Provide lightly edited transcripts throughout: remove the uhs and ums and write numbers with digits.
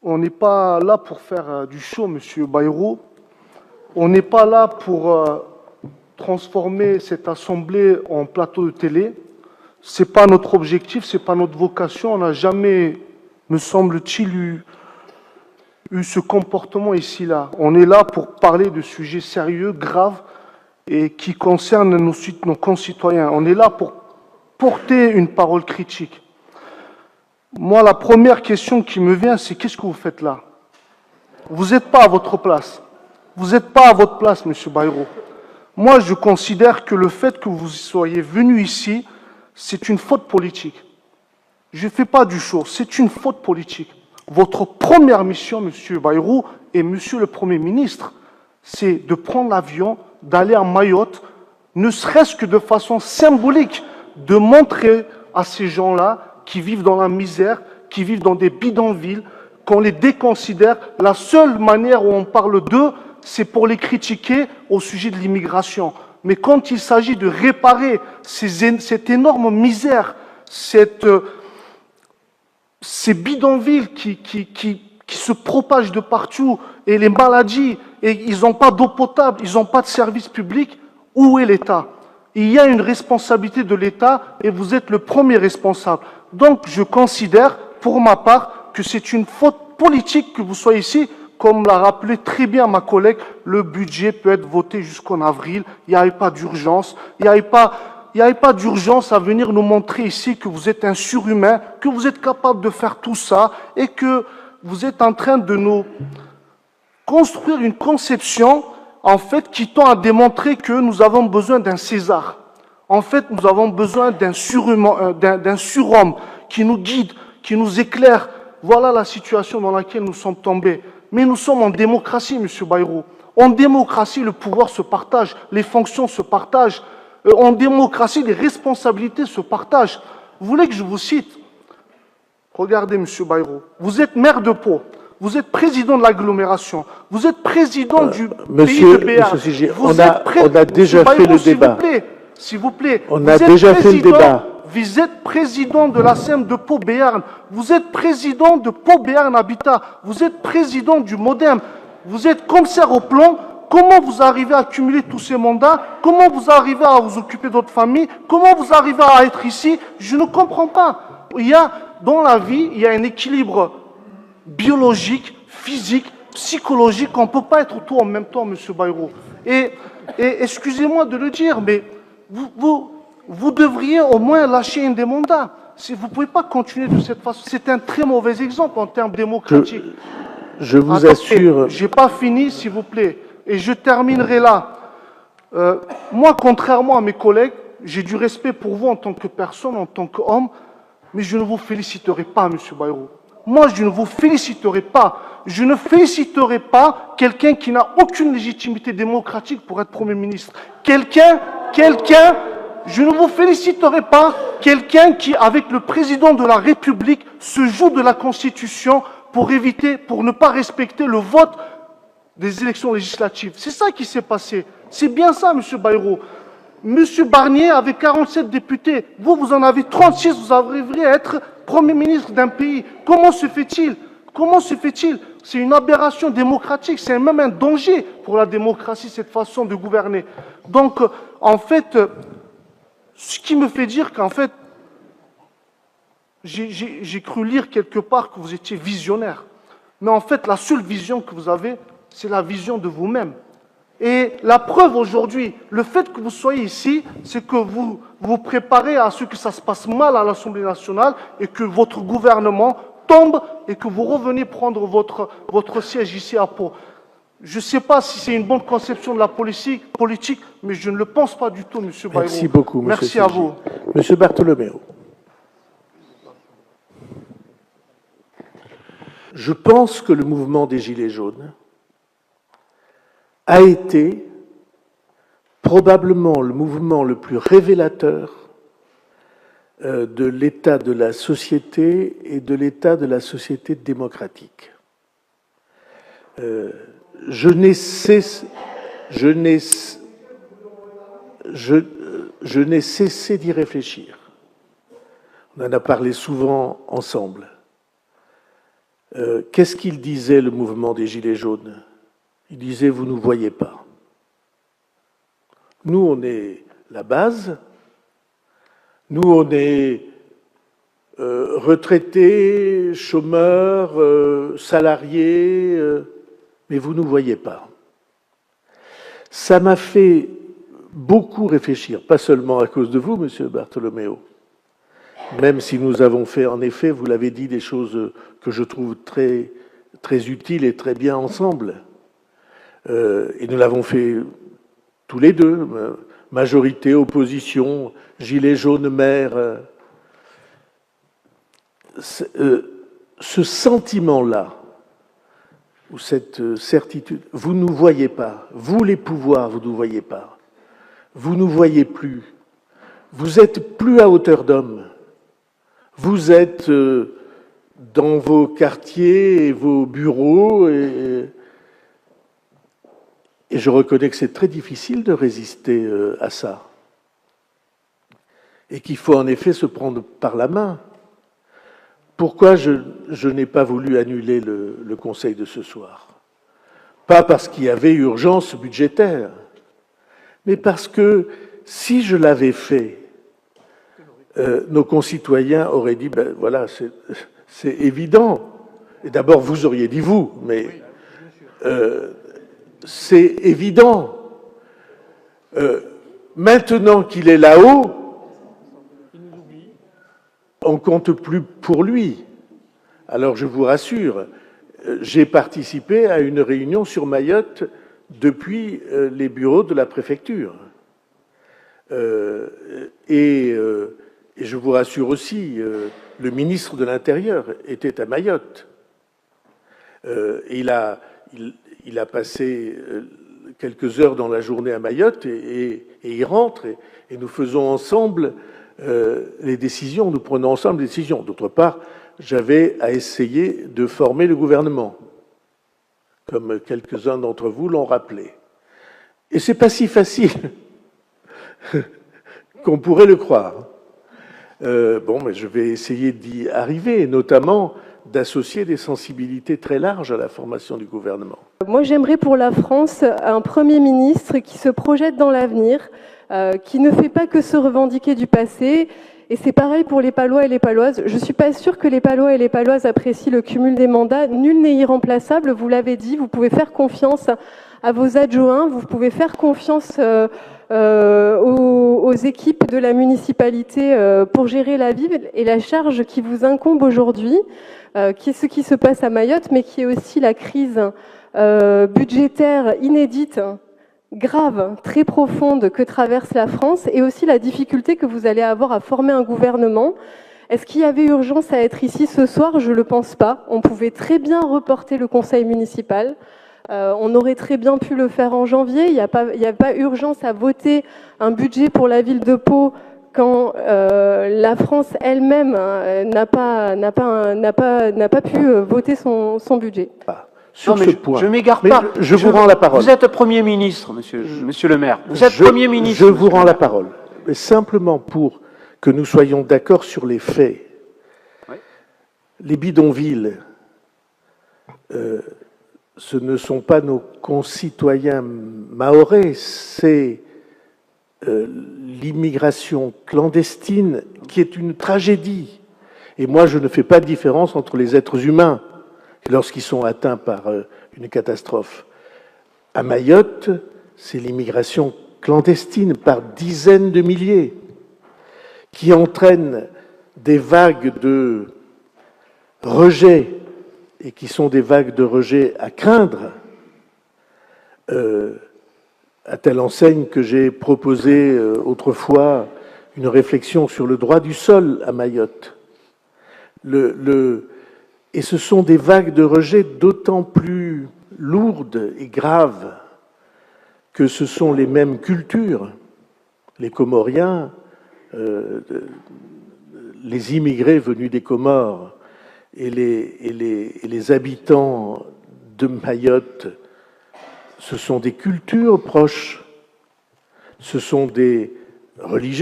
on n'est pas là pour faire du show, Monsieur Bayrou. On n'est pas là pour transformer cette assemblée en plateau de télé. C'est pas notre objectif, c'est pas notre vocation. On n'a jamais, me semble-t-il, eu ce comportement ici-là. On est là pour parler de sujets sérieux, graves et qui concernent nos concitoyens. On est là pour porter une parole critique. Moi, la première question qui me vient, c'est qu'est-ce que vous faites là? Vous n'êtes pas à votre place. Vous n'êtes pas à votre place, M. Bayrou. Moi, je considère que le fait que vous soyez venu ici, c'est une faute politique. Je ne fais pas du show, c'est une faute politique. Votre première mission, M. Bayrou et M. le Premier ministre, c'est de prendre l'avion, d'aller à Mayotte, ne serait-ce que de façon symbolique, de montrer à ces gens-là qui vivent dans la misère, qui vivent dans des bidonvilles, qu'on les déconsidère. La seule manière où on parle d'eux, c'est pour les critiquer au sujet de l'immigration. Mais quand il s'agit de réparer cette énorme misère, ces bidonvilles qui se propagent de partout, et les maladies, et ils n'ont pas d'eau potable, ils n'ont pas de service public, où est l'État? Il y a une responsabilité de l'État et vous êtes le premier responsable. Donc je considère, pour ma part, que c'est une faute politique que vous soyez ici. Comme l'a rappelé très bien ma collègue, le budget peut être voté jusqu'en avril. Il n'y avait pas d'urgence. Il n'y avait pas d'urgence à venir nous montrer ici que vous êtes un surhumain, que vous êtes capable de faire tout ça et que vous êtes en train de nous construire une conception en fait qui tend à démontrer que nous avons besoin d'un César. En fait, nous avons besoin d'un surhomme qui nous guide, qui nous éclaire. Voilà la situation dans laquelle nous sommes tombés. Mais nous sommes en démocratie, M. Bayrou. En démocratie, le pouvoir se partage, les fonctions se partagent. En démocratie, les responsabilités se partagent. Vous voulez que je vous cite? Regardez, M. Bayrou. Vous êtes maire de Pau. Vous êtes président de l'agglomération. Vous êtes président du pays de Béarn. Monsieur Sigier, on a déjà fait le débat. S'il vous plaît. On a déjà fait le débat. Vous êtes président de la SEM de Pau-Béarn. Vous êtes président de Pau-Béarn Habitat. Vous êtes président du MODEM. Vous êtes commissaire au plan. Comment vous arrivez à cumuler tous ces mandats? Comment vous arrivez à vous occuper de votre famille? Comment vous arrivez à être ici? Je ne comprends pas. Dans la vie, il y a un équilibre biologique, physique, psychologique. On ne peut pas être tout en même temps, M. Bayrou. Et excusez-moi de le dire, mais vous devriez au moins lâcher un des mandats. Vous ne pouvez pas continuer de cette façon. C'est un très mauvais exemple en termes démocratiques. Je vous assure... Je n'ai pas fini, s'il vous plaît. Et je terminerai là. Moi, contrairement à mes collègues, j'ai du respect pour vous en tant que personne, en tant qu'homme, mais je ne vous féliciterai pas, M. Bayrou. Moi, je ne vous féliciterai pas. Je ne féliciterai pas quelqu'un qui n'a aucune légitimité démocratique pour être Premier ministre. Je ne vous féliciterai pas quelqu'un qui, avec le président de la République, se joue de la Constitution pour ne pas respecter le vote des élections législatives. C'est ça qui s'est passé. C'est bien ça, M. Bayrou. M. Barnier avait 47 députés. Vous en avez 36. Vous arriverez à être Premier ministre d'un pays. Comment se fait-il? Comment se fait-il? C'est une aberration démocratique. C'est même un danger pour la démocratie, cette façon de gouverner. Donc, en fait, ce qui me fait dire qu'en fait, j'ai cru lire quelque part que vous étiez visionnaire. Mais en fait, la seule vision que vous avez, c'est la vision de vous-même. Et la preuve aujourd'hui, le fait que vous soyez ici, c'est que vous vous préparez à ce que ça se passe mal à l'Assemblée nationale et que votre gouvernement tombe et que vous revenez prendre votre siège ici à Pau. Je ne sais pas si c'est une bonne conception de la politique, mais je ne le pense pas du tout, M. Bayrou. Merci beaucoup, M. Merci à vous. M. Bartolomeo. Je pense que le mouvement des Gilets jaunes a été probablement le mouvement le plus révélateur de l'état de la société et de l'état de la société démocratique. Je n'ai cessé d'y réfléchir. On en a parlé souvent ensemble. Qu'est-ce qu'il disait, le mouvement des Gilets jaunes? Il disait, vous ne nous voyez pas. Nous, on est la base. Nous, on est retraités, chômeurs, salariés, mais vous ne nous voyez pas. Ça m'a fait beaucoup réfléchir, pas seulement à cause de vous, Monsieur Bartholoméo, même si nous avons fait, en effet, vous l'avez dit, des choses que je trouve très, très utiles et très bien ensemble. Et nous l'avons fait tous les deux, majorité, opposition, gilets jaunes, maires. Ce sentiment-là, ou cette certitude, vous ne nous voyez pas, vous les pouvoirs, vous ne nous voyez pas, vous ne nous voyez plus, vous êtes plus à hauteur d'homme, vous êtes dans vos quartiers et vos bureaux, et je reconnais que c'est très difficile de résister à ça, et qu'il faut en effet se prendre par la main. Pourquoi je n'ai pas voulu annuler le Conseil de ce soir? Pas parce qu'il y avait urgence budgétaire, mais parce que si je l'avais fait, nos concitoyens auraient dit, ben voilà, c'est évident. Et d'abord, vous auriez dit vous, mais c'est évident. Maintenant qu'il est là-haut, on compte plus pour lui. Alors je vous rassure, j'ai participé à une réunion sur Mayotte depuis les bureaux de la préfecture. Et je vous rassure aussi, le ministre de l'Intérieur était à Mayotte. Il a passé quelques heures dans la journée à Mayotte et il rentre et nous faisons ensemble les décisions, nous prenons ensemble les décisions. D'autre part, j'avais à essayer de former le gouvernement, comme quelques-uns d'entre vous l'ont rappelé. Et c'est pas si facile qu'on pourrait le croire. Bon, mais je vais essayer d'y arriver, notamment d'associer des sensibilités très larges à la formation du gouvernement. Moi, j'aimerais pour la France un Premier ministre qui se projette dans l'avenir, qui ne fait pas que se revendiquer du passé. Et c'est pareil pour les Palois et les Paloises. Je ne suis pas sûre que les Palois et les Paloises apprécient le cumul des mandats. Nul n'est irremplaçable, vous l'avez dit. Vous pouvez faire confiance à vos adjoints, vous pouvez faire confiance aux équipes de la municipalité pour gérer la ville et la charge qui vous incombe aujourd'hui, qui est ce qui se passe à Mayotte, mais qui est aussi la crise budgétaire inédite, grave, très profonde que traverse la France, et aussi la difficulté que vous allez avoir à former un gouvernement. Est-ce qu'il y avait urgence à être ici ce soir? Je ne le pense pas. On pouvait très bien reporter le conseil municipal. On aurait très bien pu le faire en janvier. Il n'y a pas urgence à voter un budget pour la ville de Pau quand la France elle-même n'a pas pu voter son budget. Sur ce point, je m'égare pas. Je vous rends la parole. Vous êtes Premier ministre, monsieur le maire. Vous êtes Premier ministre. Je vous rends la parole. Mais simplement pour que nous soyons d'accord sur les faits. Oui. Les bidonvilles, ce ne sont pas nos concitoyens mahorais, c'est l'immigration clandestine qui est une tragédie. Et moi, je ne fais pas de différence entre les êtres humains lorsqu'ils sont atteints par une catastrophe. À Mayotte, c'est l'immigration clandestine par dizaines de milliers qui entraîne des vagues de rejet et qui sont des vagues de rejet à craindre, à telle enseigne que j'ai proposé autrefois une réflexion sur le droit du sol à Mayotte. Et ce sont des vagues de rejet d'autant plus lourdes et graves que ce sont les mêmes cultures, les Comoriens, les immigrés venus des Comores et les habitants de Mayotte, ce sont des cultures proches, ce sont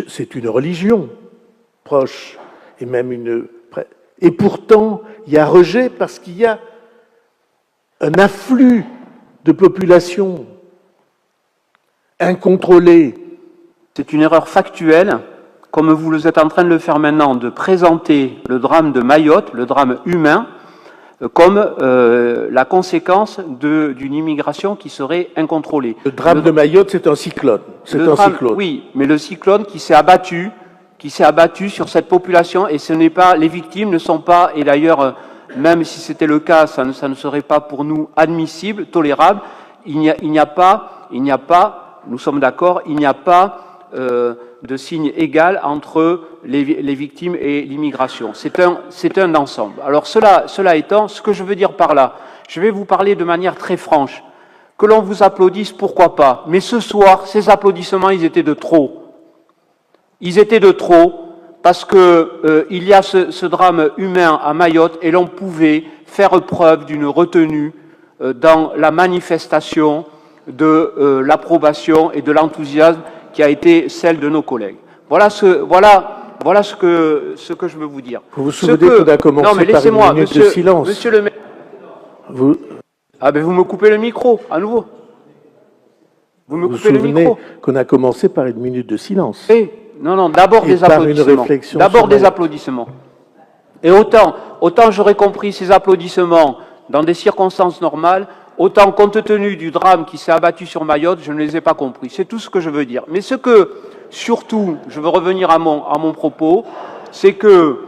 c'est une religion proche, et même Et pourtant, il y a rejet parce qu'il y a un afflux de population incontrôlée. C'est une erreur factuelle, comme vous êtes en train de le faire maintenant, de présenter le drame de Mayotte, le drame humain, comme la conséquence d'une immigration qui serait incontrôlée. Le drame de Mayotte, c'est un cyclone. C'est un cyclone. Oui, mais le cyclone qui s'est abattu sur cette population, et ce n'est pas, les victimes ne sont pas, et d'ailleurs, même si c'était le cas, ça ne serait pas pour nous admissible, tolérable. Il n'y a pas, nous sommes d'accord, il n'y a pas de signe égal entre les victimes et l'immigration. C'est un ensemble. Alors cela étant, ce que je veux dire par là, je vais vous parler de manière très franche. Que l'on vous applaudisse, pourquoi pas. Mais ce soir, ces applaudissements, ils étaient de trop. Ils étaient de trop parce que il y a ce drame humain à Mayotte et l'on pouvait faire preuve d'une retenue dans la manifestation de l'approbation et de l'enthousiasme qui a été celle de nos collègues. Voilà ce que je veux vous dire. Vous vous souvenez qu'on a commencé par une minute de silence. Monsieur le maire. Ah ben vous me coupez le micro, à nouveau. Vous me coupez le micro. Vous vous souvenez qu'on a commencé par une minute de silence. Non, d'abord des applaudissements. D'abord des applaudissements. Et autant j'aurais compris ces applaudissements dans des circonstances normales, autant compte tenu du drame qui s'est abattu sur Mayotte, je ne les ai pas compris. C'est tout ce que je veux dire. Mais ce que, surtout, je veux revenir à mon propos, c'est que,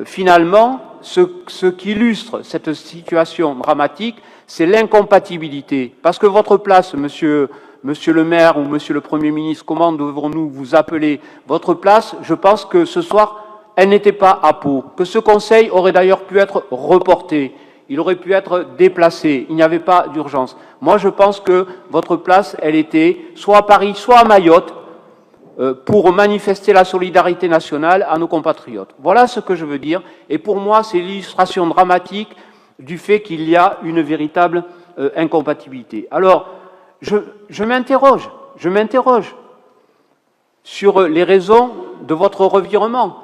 finalement, ce qui illustre cette situation dramatique, c'est l'incompatibilité. Parce que votre place, monsieur le maire ou monsieur le Premier ministre, comment devons-nous vous appeler? Votre place, je pense que ce soir, elle n'était pas à Pau. Que ce conseil aurait d'ailleurs pu être reporté. Il aurait pu être déplacé. Il n'y avait pas d'urgence. Moi, je pense que votre place, elle était soit à Paris, soit à Mayotte, pour manifester la solidarité nationale à nos compatriotes. Voilà ce que je veux dire. Et pour moi, c'est l'illustration dramatique du fait qu'il y a une véritable incompatibilité. Alors, je m'interroge sur les raisons de votre revirement.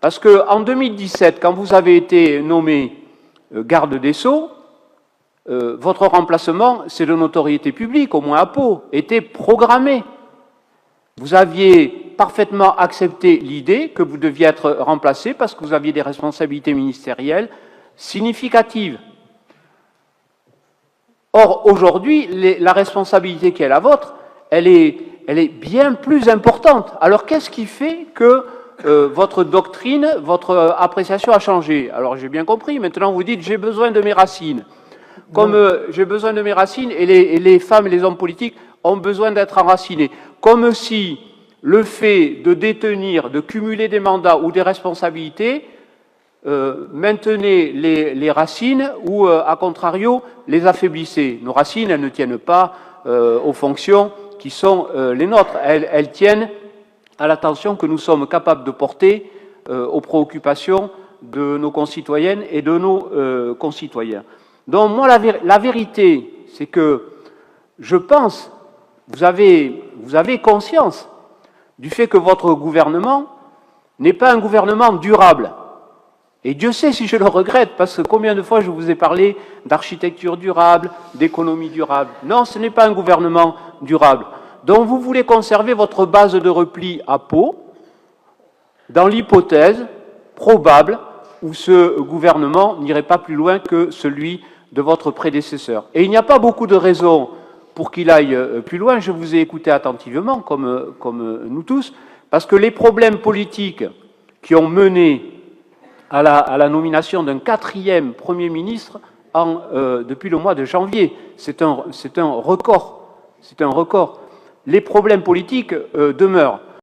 Parce qu'en 2017, quand vous avez été nommé garde des Sceaux, votre remplacement, c'est de notoriété publique, au moins à Pau, était programmé. Vous aviez parfaitement accepté l'idée que vous deviez être remplacé parce que vous aviez des responsabilités ministérielles significatives. Or, aujourd'hui, la responsabilité qui est la vôtre, elle est bien plus importante. Alors, qu'est-ce qui fait que votre doctrine, votre appréciation a changé? Alors, j'ai bien compris. Maintenant, vous dites, j'ai besoin de mes racines. Comme j'ai besoin de mes racines, et les femmes et les hommes politiques ont besoin d'être enracinés. Comme si le fait de détenir, de cumuler des mandats ou des responsabilités maintenait les racines ou, à contrario, les affaiblissait. Nos racines, elles ne tiennent pas aux fonctions qui sont les nôtres. Elles tiennent à l'attention que nous sommes capables de porter aux préoccupations de nos concitoyennes et de nos concitoyens. Donc moi, la vérité, c'est que je pense, vous avez conscience du fait que votre gouvernement n'est pas un gouvernement durable. Et Dieu sait si je le regrette, parce que combien de fois je vous ai parlé d'architecture durable, d'économie durable. Non, ce n'est pas un gouvernement durable. Donc vous voulez conserver votre base de repli à Pau, dans l'hypothèse probable où ce gouvernement n'irait pas plus loin que celui de votre prédécesseur. Et il n'y a pas beaucoup de raisons pour qu'il aille plus loin. Je vous ai écouté attentivement, comme nous tous, parce que les problèmes politiques qui ont mené à la nomination d'un 4e Premier ministre depuis le mois de janvier, c'est un record. C'est un record. Les problèmes politiques demeurent.